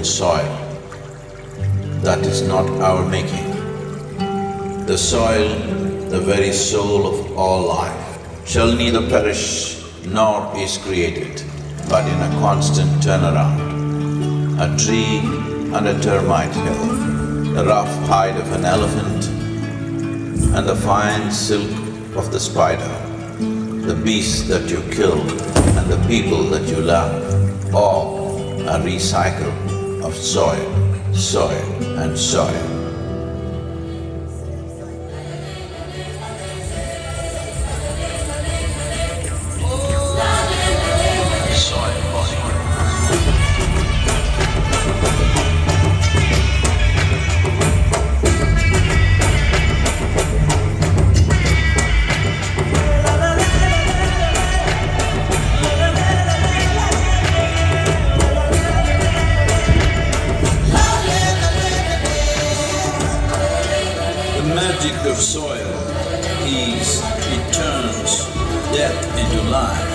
soil that is not our making. The soil, the very soul of all life, shall neither perish nor is created, but in a constant turnaround. A tree and a termite hill, the rough hide of an elephant and the fine silk of the spider, the beast that you kill and the people that you love, all a recycle of soil, soil and soil. Of soil is it turns death into life.